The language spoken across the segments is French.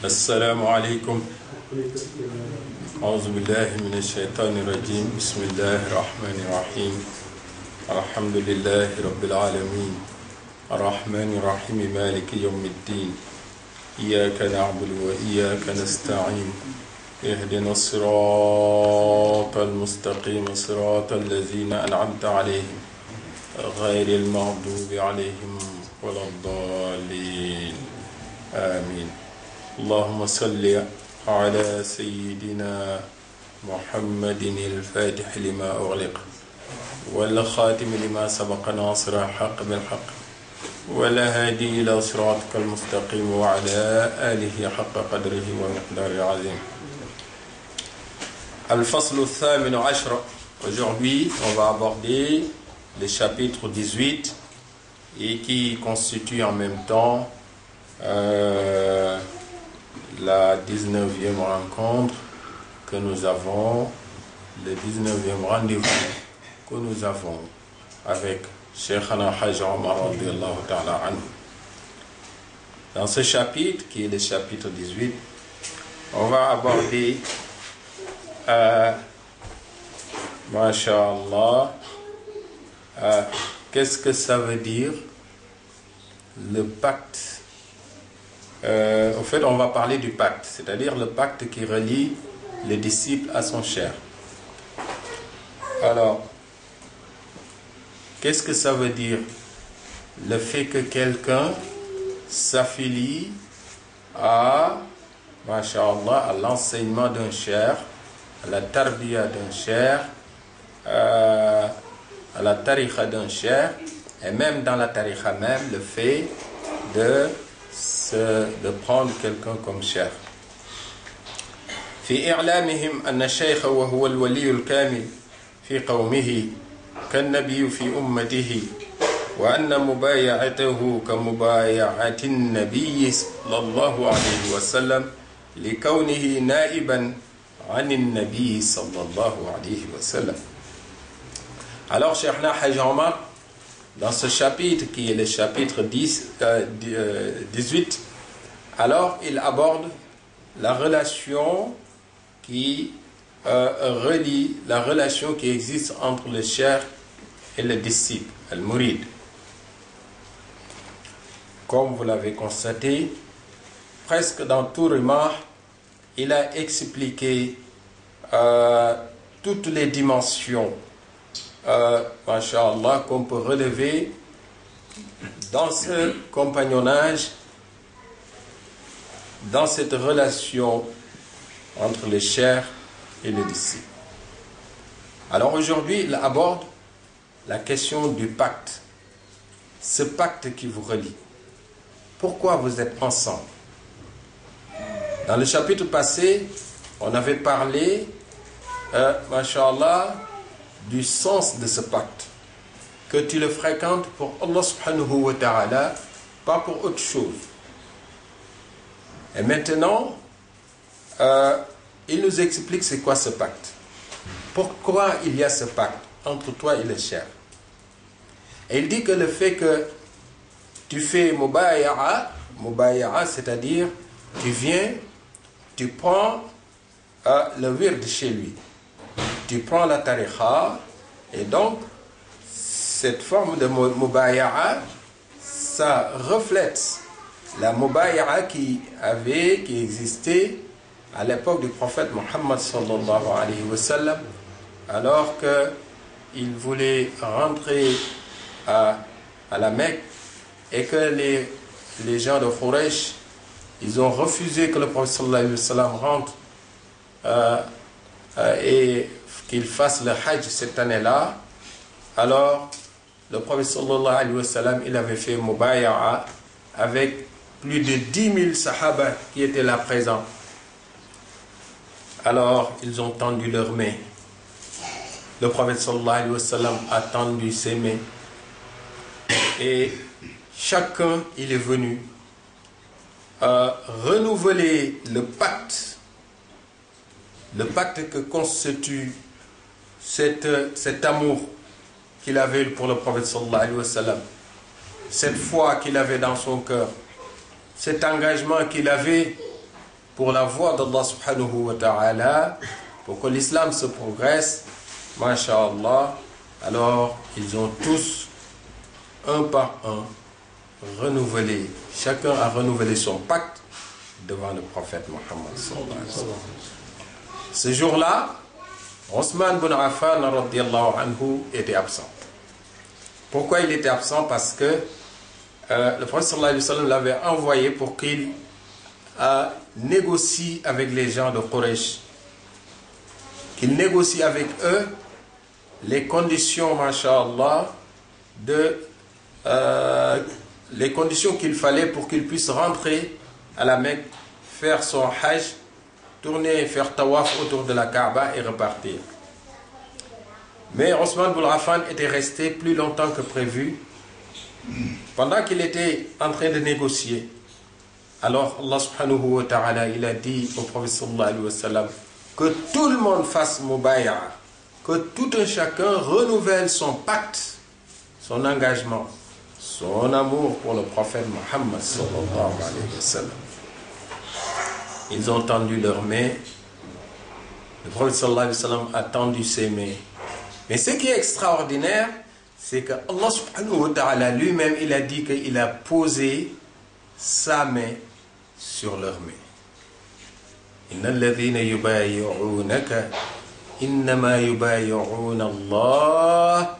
السلام عليكم. أعوذ بالله من الشيطان الرجيم. بسم الله الرحمن الرحيم. الحمد لله رب العالمين الرحمن الرحيم مالك يوم الدين. إياك نعبد وإياك نستعين. اهدنا الصراط المستقيم صراط الذين أنعمت عليهم غير المغضوب عليهم ولا الضالين. آمين. اللهم صل على سيدنا محمد الفاتح لما أغلق والخاتم لما سبق ناصر الحق بالحق والهادي إلى صراطك المستقيم وعلى آله حق قدره ومقداره العظيم. الفصل الثامن عشر. Aujourd'hui, on va aborder le chapitre 18 et qui constitue en même temps la 19e rencontre que nous avons, le 19e rendez-vous que nous avons avec Cheikhana Hajj Omar radiyallahu ta'ala anhu. Dans ce chapitre, qui est le chapitre 18, on va aborder Masha'Allah, qu'est-ce que ça veut dire le pacte. En fait, on va parler du pacte, c'est-à-dire le pacte qui relie le disciple à son cheikh. Alors, qu'est-ce que ça veut dire le fait que quelqu'un s'affilie à, Masha'Allah, à l'enseignement d'un cheikh, à la tarbiya d'un cheikh, à la tariqa d'un cheikh, et même dans la tariqa même, le fait de prendre quelqu'un comme cheikh. في إعلامهم أن الشيخ وهو الولي الكامل في قومه كالنبي في أمته وأن مبايعته كمبايعة النبي صلى الله عليه وسلم لكونه نائبا عن النبي صلى الله عليه وسلم. Alors Cheikhna Hajj Omar, dans ce chapitre qui est le chapitre 18, alors il aborde la relation qui relie, la relation qui existe entre le cheikh et le disciple, le murid. Comme vous l'avez constaté, presque dans tout Rimah, il a expliqué toutes les dimensions Masha'Allah, qu'on peut relever dans ce compagnonnage, dans cette relation entre le cheikh et le disciple. Alors aujourd'hui, il aborde la question du pacte, ce pacte qui vous relie. Pourquoi vous êtes ensemble? Dans le chapitre passé, on avait parlé, Masha'Allah, du sens de ce pacte, que tu le fréquentes pour Allah subhanahu wa ta'ala, pas pour autre chose. Et maintenant, il nous explique c'est quoi ce pacte, pourquoi il y a ce pacte entre toi et le cheikh. Et il dit que le fait que tu fais mubaya'a, c'est-à-dire tu viens, tu prends le wird chez lui, tu prends la tariqa, et donc cette forme de mubaya'a, ça reflète la mubaya'a qui existait à l'époque du prophète Mohammed sallallahu alayhi wa sallam, alors qu'il voulait rentrer à la Mecque et que les gens de Quraysh, ils ont refusé que le prophète sallallahu alayhi wa sallam rentre et qu'il fasse le hajj cette année-là. Alors le prophète sallallahu alayhi wa sallam, il avait fait mubaya'a avec plus de 10 000 sahaba qui étaient là présents. Alors ils ont tendu leurs mains. Le prophète sallallahu alayhi wa sallam a tendu ses mains et chacun il est venu renouveler le pacte que constitue cet amour qu'il avait pour le prophète sallallahu alayhi wa sallam, cette foi qu'il avait dans son cœur, cet engagement qu'il avait pour la voie d'Allah subhanahu wa ta'ala, pour que l'islam se progresse, masha'Allah, alors ils ont tous, un par un, renouvelé, chacun a renouvelé son pacte devant le prophète Mohammed sallallahu alayhi wa sallam. Ce jour-là, Othman ibn Affan radiyallahu anhu était absent. Pourquoi il était absent? Parce que le prophète sallallahu alayhi wa sallam l'avait envoyé pour qu'il négocie avec les gens de Quraysh, qu'il négocie avec eux les conditions, masha'Allah, les conditions qu'il fallait pour qu'il puisse rentrer à la Mecque, faire son hajj, tourner, faire tawaf autour de la Kaaba et repartir. Mais Othman ibn Affan était resté plus longtemps que prévu. Pendant qu'il était en train de négocier, alors Allah subhanahu wa ta'ala, il a dit au prophète sallallahu alayhi wa sallam que tout le monde fasse mubay'a, que tout un chacun renouvelle son pacte, son engagement, son amour pour le prophète Mohammed sallallahu alayhi wa sallam. Ils ont tendu leurs mains. Le prophète sallallahu alayhi wa sallam a tendu ses mains. Mais ce qui est extraordinaire, c'est que Allah subhanahu wa ta'ala lui-même, il a dit qu'il a posé sa main sur leurs mains. Inna alladhina yubayi'unaka innama yubayi'una Allah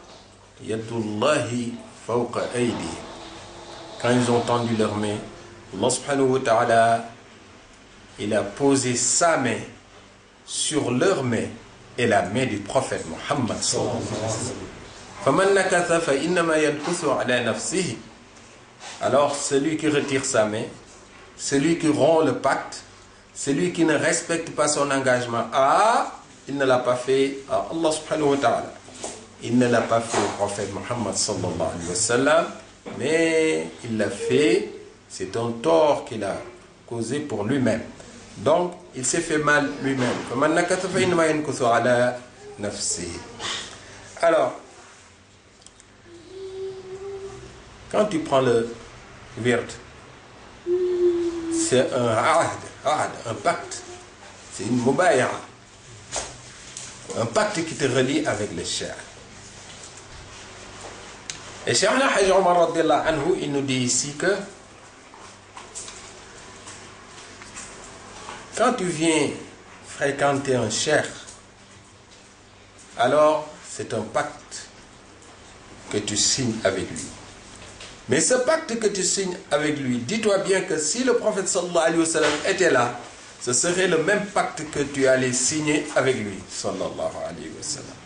yadullahi fawqa aydihim. Quand ils ont tendu leurs mains, Allah subhanahu wa ta'ala, il a posé sa main sur leurs mains et la main du prophète Mohammed sallallahu alayhi wa sallam. Alors celui qui retire sa main, celui qui rompt le pacte, celui qui ne respecte pas son engagement, il ne l'a pas fait à Allah subhanahu wa ta'ala, il ne l'a pas fait au prophète Mohammed sallallahu alayhi wa sallam, mais il l'a fait, c'est un tort qu'il a causé pour lui-même. Donc, il s'est fait mal lui-même. Alors, quand tu prends le wird, c'est un ahd, un pacte. C'est une mubay'a. Un pacte qui te relie avec le cheikh. Et Cheikh Hajj Omar radiyallahu anhu, il nous dit ici que quand tu viens fréquenter un cheikh, alors c'est un pacte que tu signes avec lui. Mais ce pacte que tu signes avec lui, dis-toi bien que si le prophète sallallahu alayhi wa sallam était là, ce serait le même pacte que tu allais signer avec lui, sallallahu alayhi wa sallam.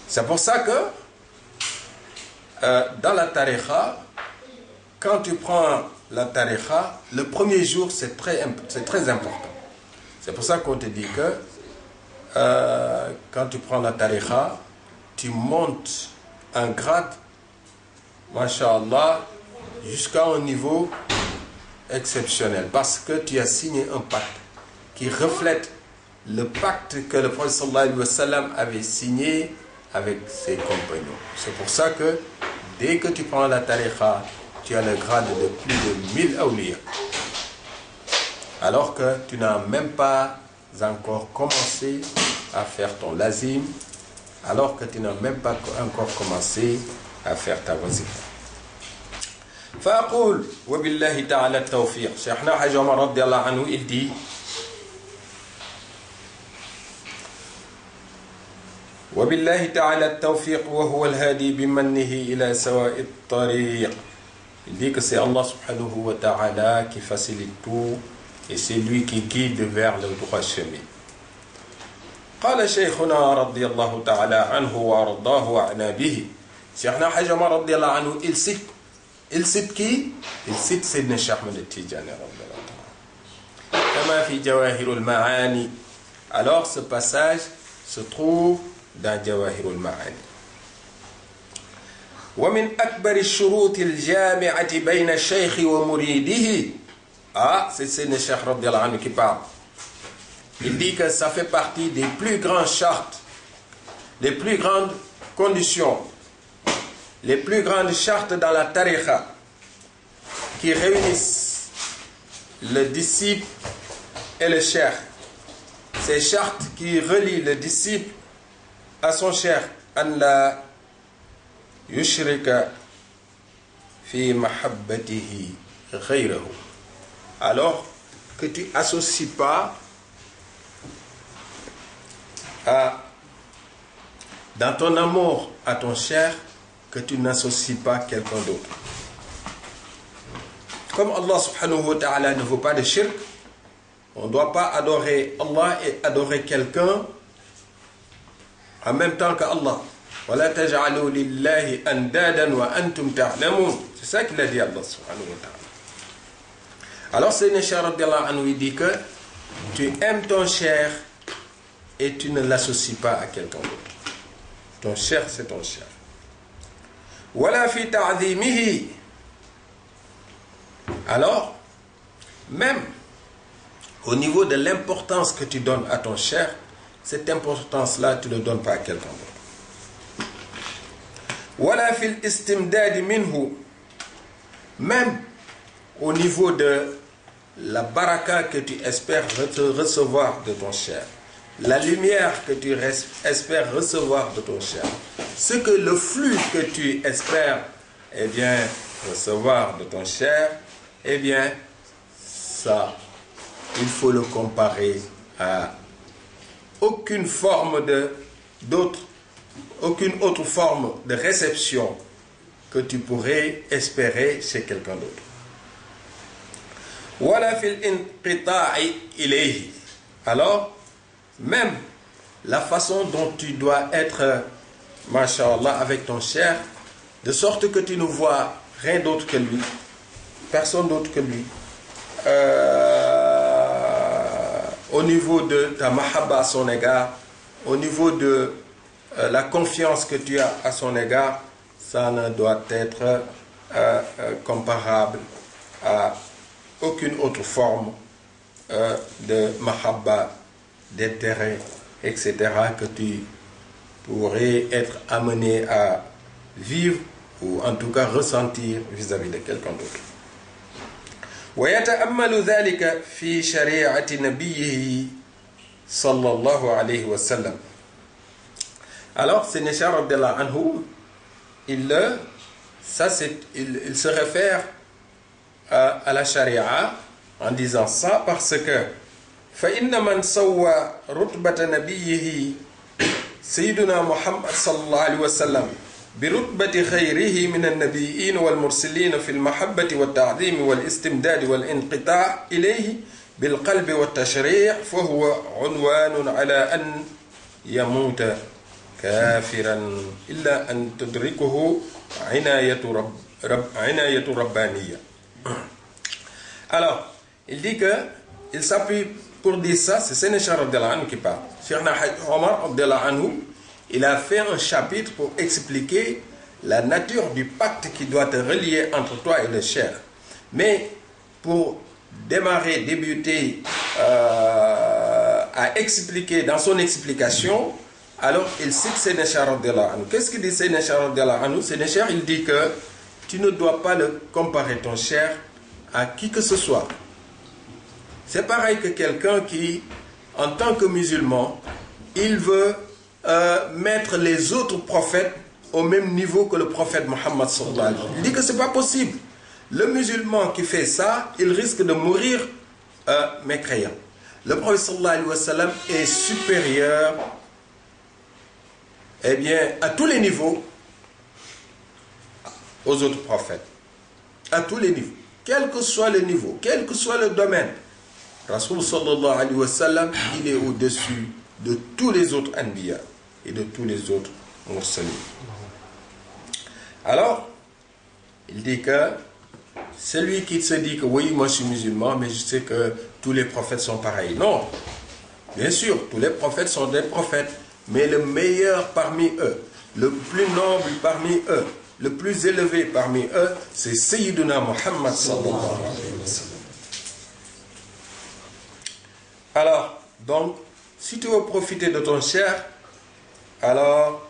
C'est pour ça que dans la tariqa, quand tu prends la tariqa, le premier jour, c'est très important. C'est pour ça qu'on te dit que quand tu prends la tariqa, tu montes un grade, masha'Allah, jusqu'à un niveau exceptionnel. Parce que tu as signé un pacte qui reflète le pacte que le prophète sallallahu alayhi wa sallam avait signé avec ses compagnons. C'est pour ça que dès que tu prends la tariqa, tu as le grade de plus de 1000 awliya. Alors que tu n'as même pas encore commencé à faire ton lazim, alors que tu n'as même pas encore commencé à faire ta wazifa. فأقول وبالله تعالى التوفيق. شيخنا حاج عمر رضي الله عنه il dit وبالله تعالى التوفيق وهو الهادي بمنه إلى سواء الطريق. Il dit que c'est Allah subhanahu wa ta'ala qui facilite tout et c'est lui qui guide vers le droit chemin. قال شيخنا رضي الله تعالى عنه وأرضاه وعنا به. شيخنا حاج عمر رضي الله عنه il cite qui? Il cite Sayyidina Cheikh Ahmed Tidjani كما في جواهر المعاني. Alors ce passage se trouve dans جواهر المعاني. ومن أكبر الشروط الجامعة بين الشيخ ومريده. C'est Sayyidina Cheikh radiyallahu anhu qui parle. Il dit que ça fait partie des plus grandes chartes, les plus grandes conditions, les plus grandes chartes dans la tariqa qui réunissent le disciple et le cheikh. Ces chartes qui relient le disciple à son cheikh. An la yushrika fi mahabbatihi ghayrahu. Alors que tu associes pas dans ton amour à ton cheikh, que tu n'associes pas quelqu'un d'autre. Comme Allah subhanahu wa ta'ala ne veut pas de shirk, on ne doit pas adorer Allah et adorer quelqu'un en même temps qu'Allah. وَلَا تَجْعَلُوا لِلَّهِ أَنْدَادًا وَأَنْتُمْ تَعْلَمُونَ. C'est ça qu'il a dit Allah subhanahu wa ta'ala. Alors Sayyidina Cheikh radiyallahu anhu dit que tu aimes ton cheikh et tu ne l'associes pas à quelqu'un d'autre. Ton cheikh, c'est ton cheikh. وَلَا فِي تَعْظِيمِهِ. Alors, même au niveau de l'importance que tu donnes à ton cheikh, cette importance-là, tu ne le donnes pas à quelqu'un d'autre. وَلَا فِي الْإِسْتِمْدَادِ مِنْهُ. Même au niveau de la baraka que tu espères recevoir de ton cheikh, la lumière que tu espères recevoir de ton cheikh, ce que le flux que tu espères recevoir de ton cheikh, ça, il faut le comparer à aucune autre forme de réception que tu pourrais espérer chez quelqu'un d'autre. Wala fil inqita'i ilayhi. Alors, même la façon dont tu dois être, masha'Allah, avec ton cheikh, de sorte que tu ne vois rien d'autre que lui, personne d'autre que lui, au niveau de ta mahabba à son égard, au niveau de la confiance que tu as à son égard, ça ne doit être comparable à aucune autre forme de mahabba, d'intérêt, etc. que tu pourrais être amené à vivre ou en tout cas ressentir vis-à-vis de quelqu'un d'autre. ويتأمل ذلك في شريعة نبيه صلى الله عليه وسلم. Alors, Sayyidina Cheikh radiyallahu anhu, il se réfère à la charia en disant ça parce que فإن من سوى رتبة نبيه سيدنا محمد صلى الله عليه وسلم برتبة خيره من النبيين والمرسلين في المحبة والتعظيم والاستمداد والانقطاع إليه بالقلب والتشريع فهو عنوان على أن يموت كافرا إلا أن تدركه عناية ربانية. Alors, il dit que il s'appuie pour dire ça, c'est Sayyidina Cheikh radiyallahu anhu qui parle. Cheikh Omar radiyallahu anhu, il a fait un chapitre pour expliquer la nature du pacte qui doit te relier entre toi et le cheikh. Mais pour débuter à expliquer dans son explication, alors il cite Sayyidina Cheikh radiyallahu anhu. Qu'est-ce qu'il dit Sayyidina Cheikh radiyallahu anhu? Sayyidina Cheikh, il dit que tu ne dois pas comparer ton cheikh à qui que ce soit. C'est pareil que quelqu'un qui, en tant que musulman, il veut mettre les autres prophètes au même niveau que le prophète Mohammed sallallahu alayhi wa sallam. Il dit que c'est pas possible. Le musulman qui fait ça, il risque de mourir mécréant. Le prophète sallallahu alayhi wa sallam est supérieur à tous les niveaux aux autres prophètes. À tous les niveaux. Quel que soit le niveau, quel que soit le domaine, Rasoul sallallahu alayhi wa sallam, il est au-dessus de tous les autres anbiya et de tous les autres mursalins. Alors, il dit que celui qui se dit que oui, moi je suis musulman, mais je sais que tous les prophètes sont pareils. Non, bien sûr, tous les prophètes sont des prophètes, mais le meilleur parmi eux, le plus noble parmi eux, le plus élevé parmi eux, c'est Sayyiduna Muhammad sallallahu alayhi wa sallam. Alors, donc, si tu veux profiter de ton cheikh, alors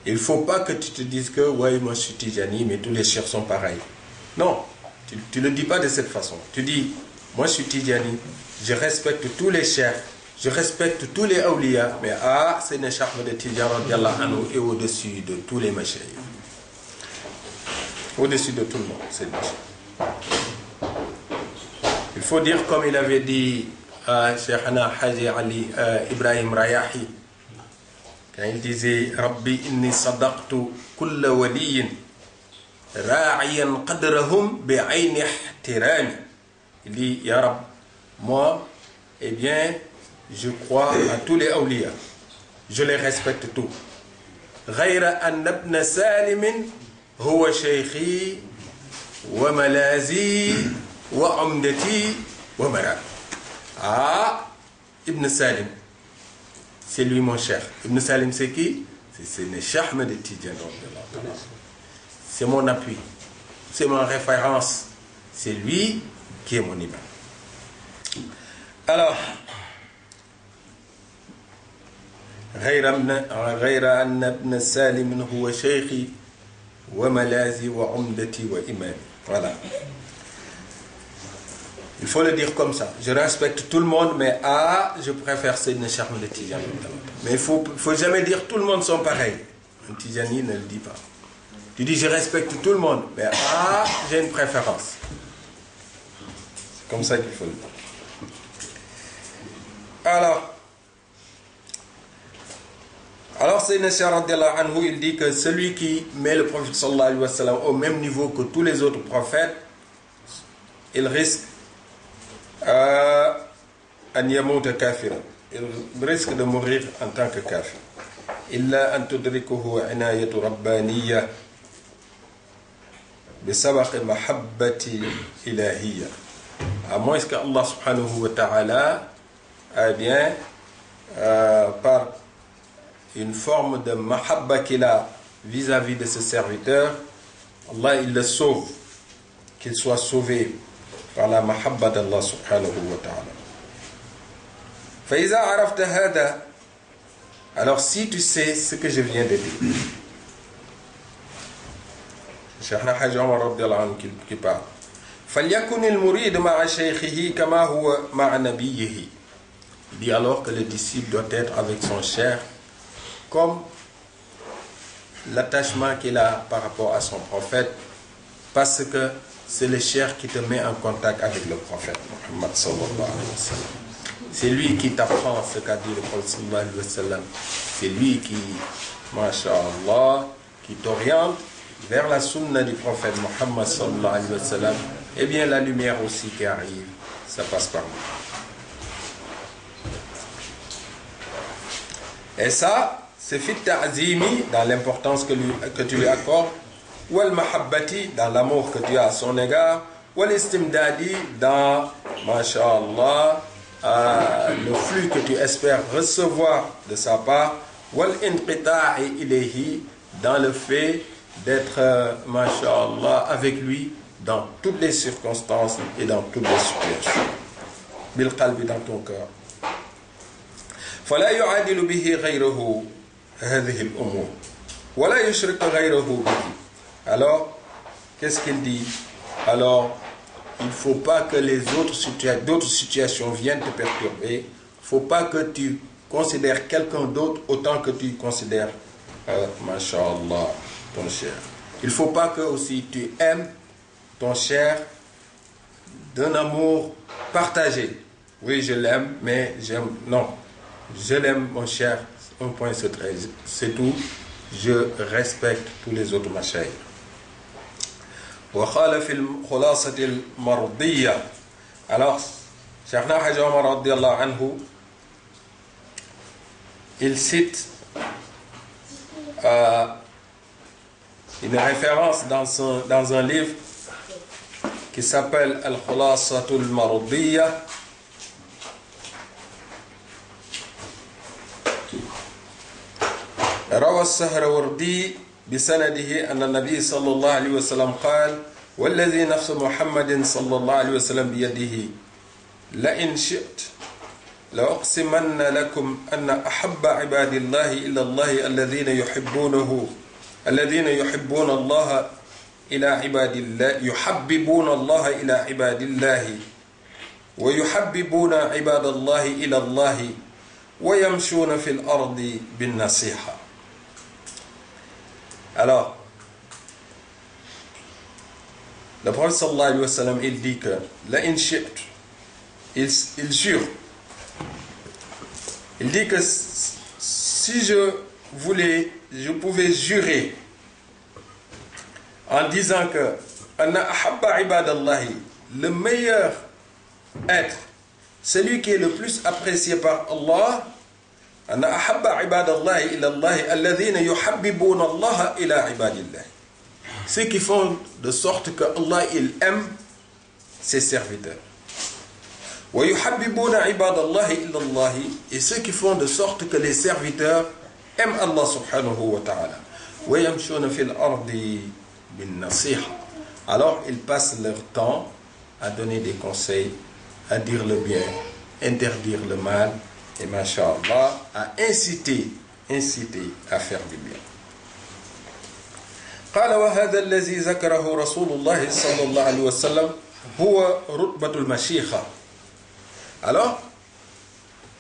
il ne faut pas que tu te dises que ouais, moi je suis Tijani, mais tous les cheikhs sont pareils. Non, tu ne le dis pas de cette façon. Tu dis, moi je suis Tidjani, je respecte tous les chefs, je respecte tous les awliya, mais c'est une charme de Tidjan radiallahu anhu et au-dessus de tous les machayikh. Au-dessus de tout le monde, c'est le machayikh. Il faut dire comme il avait dit Cheikhana Haji Ali Ibrahim Rayahi, quand il disait Rabbi inni sadaqtu kulla waliyin ra'iyan qadrahum bi'ayni ihtirami. Il dit Ya Rab, moi, eh bien, je crois à tous les awliya, je les respecte tous. غير أن ابن سالم هو شيخي وملاذي وعمدتي ومرابي. Ibn Salim, c'est lui mon cher. Ibn Salim c'est qui? C'est le Cheikh Ahmed Tidjane. C'est mon appui, c'est mon référence, c'est lui qui est mon imam. Alors, غير أن ابن سالم هو شيخي وملاذي وعمدتي وإمامي. Voilà. Il faut le dire comme ça. Je respecte tout le monde, mais je préfère Seydina Cheikh Ahmed Tidjane. Mais il faut jamais dire tout le monde sont pareils. Un Tidjani ne le dit pas. Tu dis je respecte tout le monde, mais j'ai une préférence. C'est comme ça qu'il faut le dire. Alors Seydina Cheikh radiallahu anhu, il dit que celui qui met le prophète sallallahu alayhi wa sallam au même niveau que tous les autres prophètes, il risque an yamuta kafiran. Il risque de mourir en tant que kafir. Illa an tudrikuhu inayatu rabbaniya bisabaqi mahabbati ilahiyya. À moins que Allah subhanahu wa ta'ala bien par une forme de mahabba qu'il a vis-à-vis de ce serviteur, Allah il le sauve, qu'il soit sauvé par la mahabba d'Allah subhanahu wa ta'ala. فإذا عرفت هذا, alors si tu sais ce que je viens de dire, Cheikhna Hadj Omar radiallahu anhu qui parle, فليكن المريد مع شيخه كما هو مع نبيه. Il dit alors que le disciple doit être avec son cheikh comme l'attachement qu'il a par rapport à son prophète, parce que c'est le cheikh qui te met en contact avec le prophète Muhammad sallallahu alayhi wa sallam. C'est lui qui t'apprend ce qu'a dit le prophète sallallahu alayhi wa sallam. C'est lui qui, masha'Allah, qui t'oriente vers la sunna du prophète Muhammad sallallahu alayhi wa sallam. Eh bien la lumière aussi qui arrive, ça passe par nous. Et ça, c'est fit ta'zimi, dans l'importance que tu lui accordes, ou al-mahabbati, dans l'amour que tu as à son égard, ou al-istimdadi, dans, masha'Allah, le flux que tu espères recevoir de sa part, ou al-inqita'i ilayhi, dans le fait d'être, masha'Allah, avec lui dans toutes les circonstances et dans toutes les situations. Bil qalbi, dans ton cœur. فلا يعادل به غيره هذه الأمور ولا يشرك غيره به. Alors, qu'est-ce qu'il dit? Alors, il ne faut pas que les d'autres situations viennent te perturber. Il ne faut pas que tu considères quelqu'un d'autre autant que tu considères, masha'Allah, ton cher. Il ne faut pas que aussi tu aimes ton cher d'un amour partagé. Oui, je l'aime, mais j'aime... Non. Je l'aime, mon cher, un point c'est tout. Je respecte tous les autres mashayikh. وقال في الخلاصة المرضية. Alors, Cheikhna Hadj Omar radiallahu anhu, il cite une référence dans un livre qui s'appelle Al-Khulasatul Mardiya. روى السهروردي بسنده أن النبي صلى الله عليه وسلم قال والذي نفس محمد صلى الله عليه وسلم بيده لئن شئت لأقسمن لكم أن أحب عباد الله إلى الله الذين يحبون الله إلى عباد الله يحببون الله إلى عباد الله ويحببون عباد الله إلى الله ويمشون في الأرض بالنصيحة. Alors, le prophète sallallahu alayhi wa sallam, il dit que la in shi'tu, il jure, il dit que si je pouvais jurer en disant que anna ahabba ibadallahi, le meilleur être, celui qui est le plus apprécié par Allah, anna ahabba ibadallahi ila Allah alladhina yuhabbibuna Allah ila ibadillah, ceux qui font de sorte que Allah il aime ses serviteurs. Wa yuhabbibuna ibadallahi ila Allah, et ceux qui font de sorte que les serviteurs aiment Allah subhanahu wa ta'ala. Wa yamshuna fil ardi bin nasiha. Alors ils passent leur temps à donner des conseils, à dire le bien, interdire le mal, et masha'Allah, à inciter à faire du bien. قال وهذا الذي ذكره رسول الله صلى الله عليه وسلم هو رتبة المشيخة. Alors,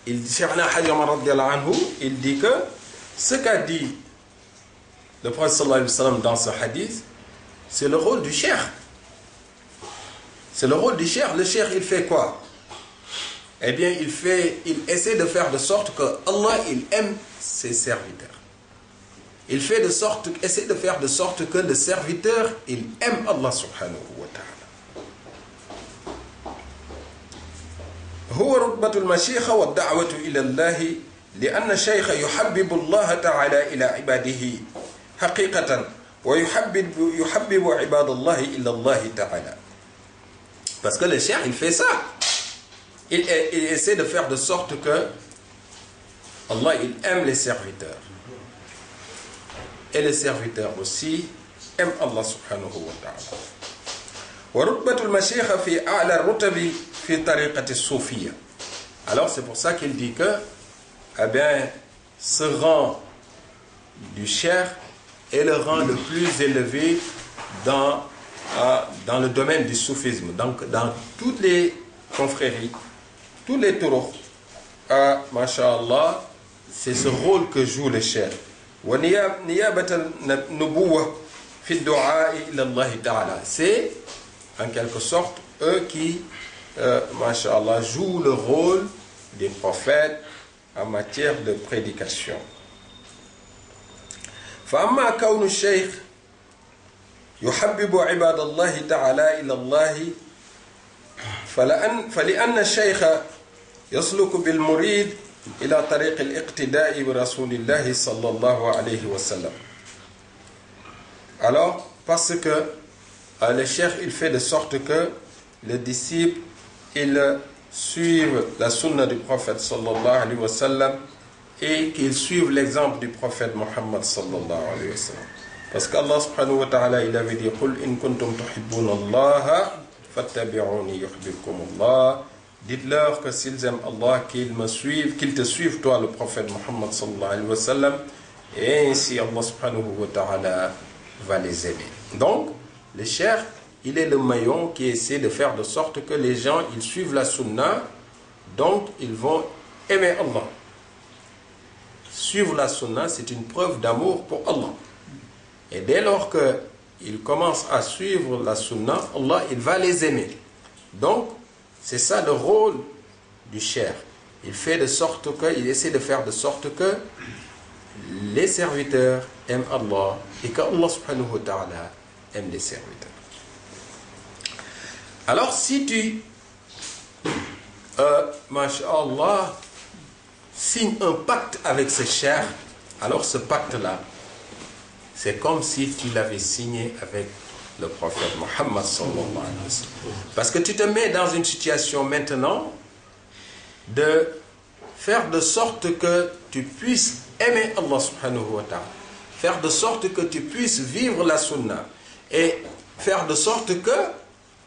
il dit que ce qu'a dit le prophète sallallahu alayhi wa sallam dans ce hadith, c'est le rôle du cheikh. C'est le rôle du cheikh. Le cheikh, il fait quoi? Eh bien, il essaie de faire de sorte que Allah, il aime ses serviteurs. Il essaie de faire de sorte que le serviteur, il aime Allah subhanahu wa ta'ala. هو رتبة المشيخة والدعوة إلى الله لأن الشيخ يحبب الله تعالى إلى عباده حقيقة ويحبب عباد الله إلى الله تعالى. Parce que le cheikh, il fait ça. Il essaie de faire de sorte que Allah, il aime les serviteurs. Et les serviteurs aussi aiment Allah subhanahu wa ta'ala. ورتبة المشيخة في أعلى الرتب في طريقة الصوفية. Alors c'est pour ça qu'il dit que eh bien, ce rang du cheikh est le rang le plus élevé dans le domaine du soufisme. Donc dans toutes les confréries, tous les turuq, masha'Allah, c'est ce rôle que joue le cheikh. ونيابة النبوة في الدعاء إلى الله تعالى. C'est en quelque sorte eux qui masha'Allah jouent le rôle des prophètes en matière de prédication. فأما كون الشيخ يحبب عباد الله تعالى إلى الله فلأن الشيخ يسلك بالمريد إلى طريق الاقتداء برسول الله صلى الله عليه وسلم. Alors, parce que le cheikh, il fait de sorte que les disciples, ils suivent la sunna du prophète sallallahu alayhi wa sallam et qu'ils suivent l'exemple du prophète Muhammad sallallahu alayhi wa sallam. Parce qu'Allah subhanahu wa ta'ala, il avait dit قُلْ إِن كُنْتُمْ تُحِبُّونَ اللَّهَ فَاتَّبِعُونِي يُحْبِبْكُمُ اللَّهُ. Dites-leur que s'ils aiment Allah, qu'ils me suivent, qu'ils te suivent toi, le prophète Muhammad sallallahu alayhi wa sallam, et ainsi Allah subhanahu wa ta'ala va les aimer. Donc, le cheikh, il est le maillon qui essaie de faire de sorte que les gens, ils suivent la sunna, donc ils vont aimer Allah. Suivre la sunna, c'est une preuve d'amour pour Allah. Et dès lors qu'ils commencent à suivre la sunna, Allah, il va les aimer. Donc, c'est ça le rôle du cheikh. Il essaie de faire de sorte que les serviteurs aiment Allah et que Allah subhanahu wa ta'ala aime les serviteurs. Alors si tu masha'Allah signes un pacte avec ce cheikh, alors ce pacte-là, c'est comme si tu l'avais signé avec le prophète Muhammad sallallahu alayhi wa sallam. Parce que tu te mets dans une situation maintenant de faire de sorte que tu puisses aimer Allah subhanahu wa ta'ala, faire de sorte que tu puisses vivre la sunna et faire de sorte que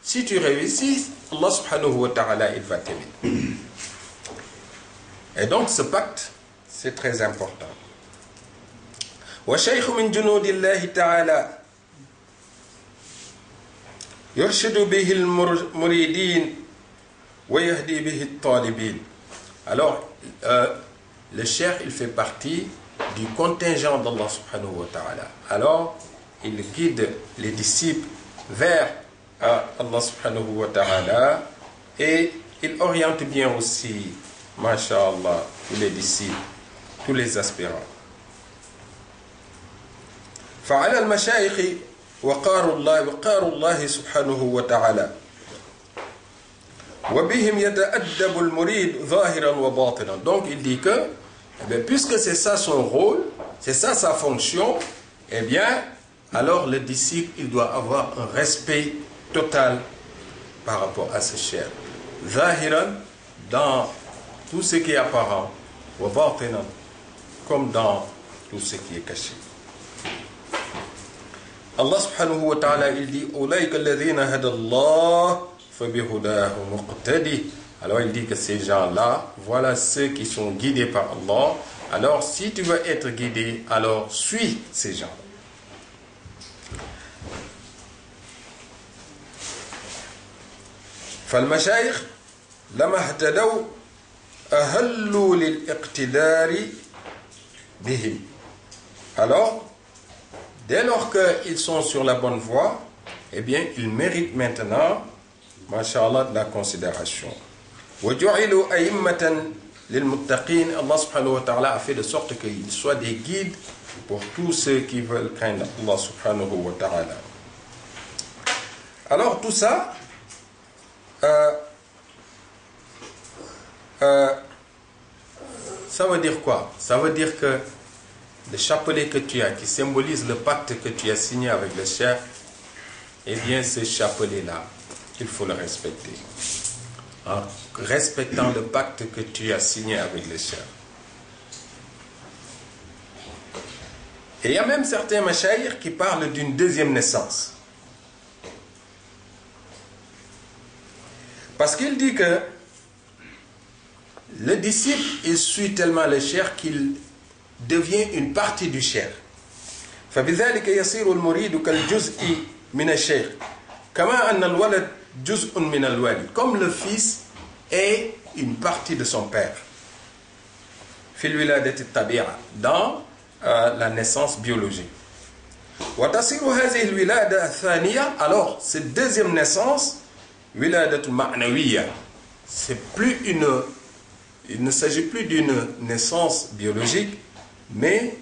si tu réussis, Allah subhanahu wa ta'ala, il va t'aimer. Et donc ce pacte, c'est très important. Wa shaykh min junudillahi ta'ala يرشد به المريدين ويهدي به الطالبين. Alors, le cheikh, il fait partie du contingent d'Allah subhanahu wa ta'ala. Alors, il guide les disciples vers Allah subhanahu wa ta'ala et il oriente bien aussi, masha'Allah, tous les disciples, tous les aspirants. فعلى المشايخ وقار الله سبحانه وتعالى وبهم يتأدب المريد ظاهرا وباطنا. Donc il dit que puisque c'est ça son rôle, c'est ça sa fonction, eh bien alors le disciple il doit avoir un respect total par rapport à ce cheikh. Zahiran, dans tout ce qui est apparent, wa batinan, comme dans tout ce qui est caché. Allah subhanahu wa ta'ala il dit Ulaika alladhina hada Allah fabihudahu muqtadi. Alors il dit que ces gens-là, voilà ceux qui sont guidés par Allah. Alors si tu veux être guidé, alors suis ces gens. فالمشايخ لما اهتدوا أهلوا للاقتدار بهم. Alors dès lors qu'ils sont sur la bonne voie, eh bien, ils méritent maintenant, masha'Allah, de la considération. وَجُعِلُوا أَئِمَّةً لِلْمُتَّقِينَ. Allah subhanahu wa ta'ala a fait de sorte qu'ils soient des guides pour tous ceux qui veulent craindre Allah subhanahu wa ta'ala. Alors tout ça, ça veut dire quoi? Ça veut dire que le chapelet que tu as, qui symbolise le pacte que tu as signé avec le cheikh, eh bien ce chapelet-là, il faut le respecter. En respectant le pacte que tu as signé avec le cheikh. Et il y a même certains mashayikh qui parlent d'une deuxième naissance. Parce qu'il dit que le disciple, il suit tellement le cheikh qu'il devient une partie du cheikh. فبذلك يصير المريد كالجزء من الشيخ كما أن الولد جزء من الوالد. Comme le fils est une partie de son père. في الولادة الطبيعة, dans la naissance biologique. وتصير هذه الولادة الثانية. Alors cette deuxième naissance, ولادة معنوية, c'est plus il ne s'agit plus d'une naissance biologique, mais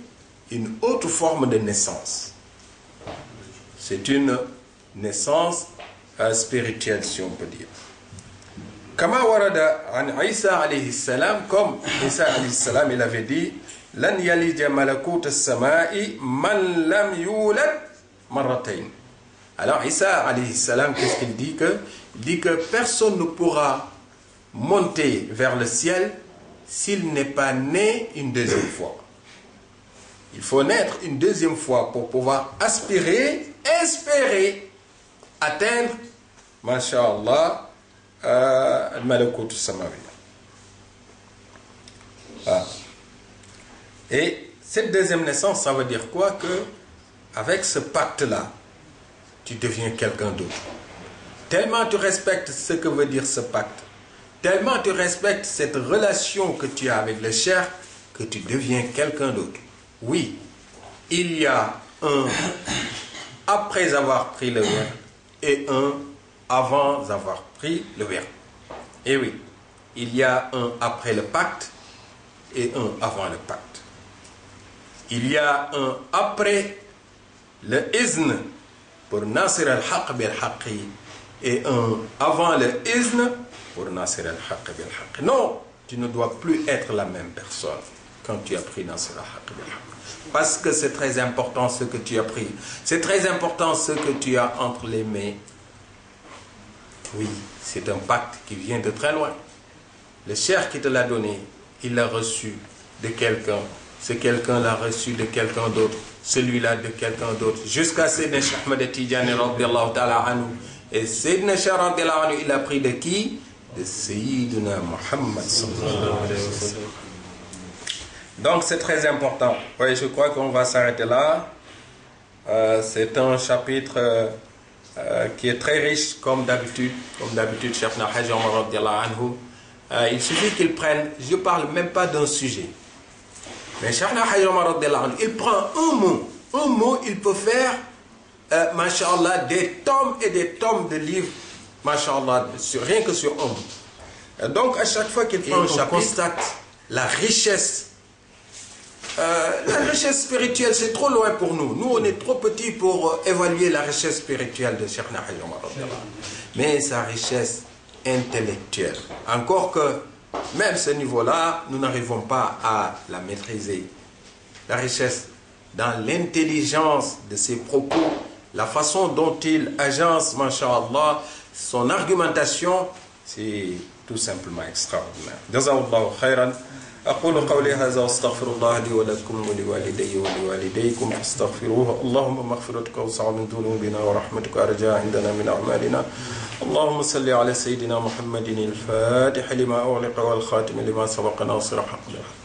une autre forme de naissance. C'est une naissance spirituelle, si on peut dire. Kama warada an Isa alayhi salam, comme Isa alayhi salam, il avait dit Lan yalija malakut as-sama'i man lam yulad marratayn. Alors Isa alayhi salam, qu'est-ce qu'il dit? Il dit que personne ne pourra monter vers le ciel s'il n'est pas né une deuxième fois. Il faut naître une deuxième fois pour pouvoir aspirer, espérer, atteindre, masha'Allah, al-malakut samawi. Et cette deuxième naissance, ça veut dire quoi? Que avec ce pacte-là, tu deviens quelqu'un d'autre. Tellement tu respectes ce que veut dire ce pacte, tellement tu respectes cette relation que tu as avec le cheikh, que tu deviens quelqu'un d'autre. Oui, il y a un après avoir pris le verre et un avant avoir pris le verre. Et oui, il y a un après le pacte et un avant le pacte. Il y a un après le izn pour nasir al-haq bil-haqi et un avant le izn pour nasir al-haq bil-haqi. Non, tu ne dois plus être la même personne quand tu as pris nasir al-haq bil-haqi. Parce que c'est très important ce que tu as pris. C'est très important ce que tu as entre les mains. Oui, c'est un pacte qui vient de très loin. Le cheikh qui te l'a donné, il l'a reçu de quelqu'un. Ce quelqu'un l'a reçu de quelqu'un d'autre. Celui-là de quelqu'un d'autre. Jusqu'à Sayyidina Cheikh Ahmed Tidjani radiyallahu ta'ala anhu. Et Sayyidina Cheikh radiyallahu anhu, il a pris de qui? De Sayyidina Muhammad sallallahu alayhi wa sallam. Donc c'est très important. Oui, je crois qu'on va s'arrêter là. C'est un chapitre qui est très riche comme d'habitude. Comme d'habitude, Cheikhna Hadji Omar radiallahu anhu. Il suffit qu'il prenne, je ne parle même pas d'un sujet. Mais Cheikhna Hadji Omar radiallahu anhu, il prend un mot, il peut faire, masha'Allah, des tomes et des tomes de livres, masha'Allah, rien que sur un mot. Donc à chaque fois qu'il prend un chapitre, on constate la richesse. La richesse spirituelle, c'est trop loin pour nous. Nous, on est trop petits pour évaluer la richesse spirituelle de Cheikhna Hadji Omar. Mais sa richesse intellectuelle. Encore que, même ce niveau-là, nous n'arrivons pas à la maîtriser. La richesse dans l'intelligence de ses propos, la façon dont il agence, masha'Allah, son argumentation, c'est tout simplement extraordinaire. Jazahullahu khairan. أقول قولي هذا واستغفر الله لي ولكم ولوالدي ولوالديكم فاستغفروه اللهم مغفرتك أوسع من ذنوبنا ورحمتك أرجى عندنا من أعمالنا اللهم صل على سيدنا محمد الفاتح لما أغلق والخاتم لما سبق ناصر حق بالحق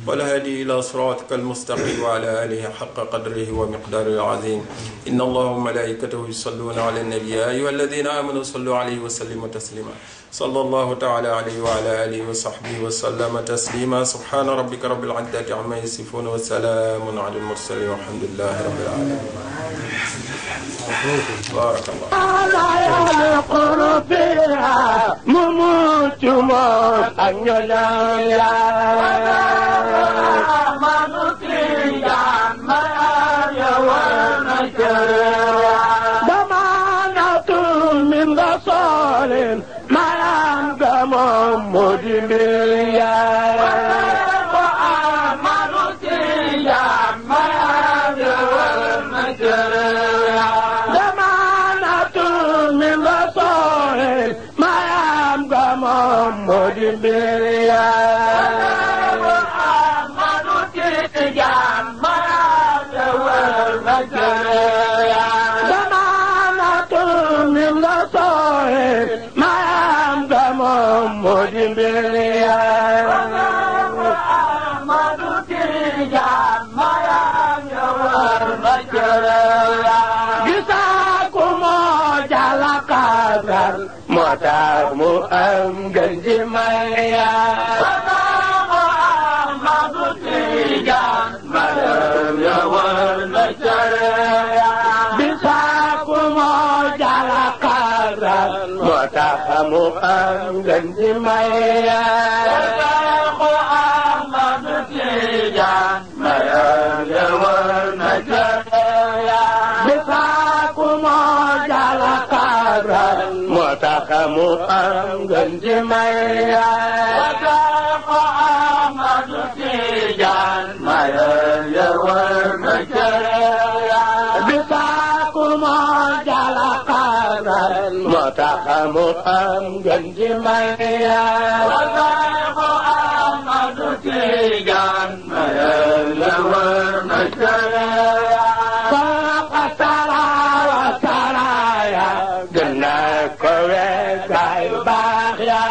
والهادي إلى صراطك المستقيم وعلى آله حق قدره ومقداره العظيم إن الله وملائكته يصلون على النبي يا أيها الذين آمنوا صلوا عليه وسلموا تسليما صلى الله تعالى عليه وعلى آله وصحبه وسلم تسليما سبحان ربك رب العزة عما يصفون وسلام على المرسلين والحمد لله رب العالمين بارك الله على القرب فيها مموت موت أن يلا ما نطيع ما يوم ضمانة من رسول ما ينقم مدمريا ما نطيع ما يوم ضمانة من رسول ما ينقم مدمريا Matamu am ganji maya Ahmadu Tijan Malam Yawar Macaraya Bisa kumo jalakaran Matamu am ganji maya Ahmadu Tijan Malam Yawar Macaraya Bisa kumo jalakaran Motakamu am ganji maya Watako Ahmadu Tijan Maya Yawar Macaraya Bisaku mojalakaran Motakamu am ganji maya Watako Ahmadu Tijan Maya Yawar Macaraya Pakasara wasaraya Gena kowe gai bahya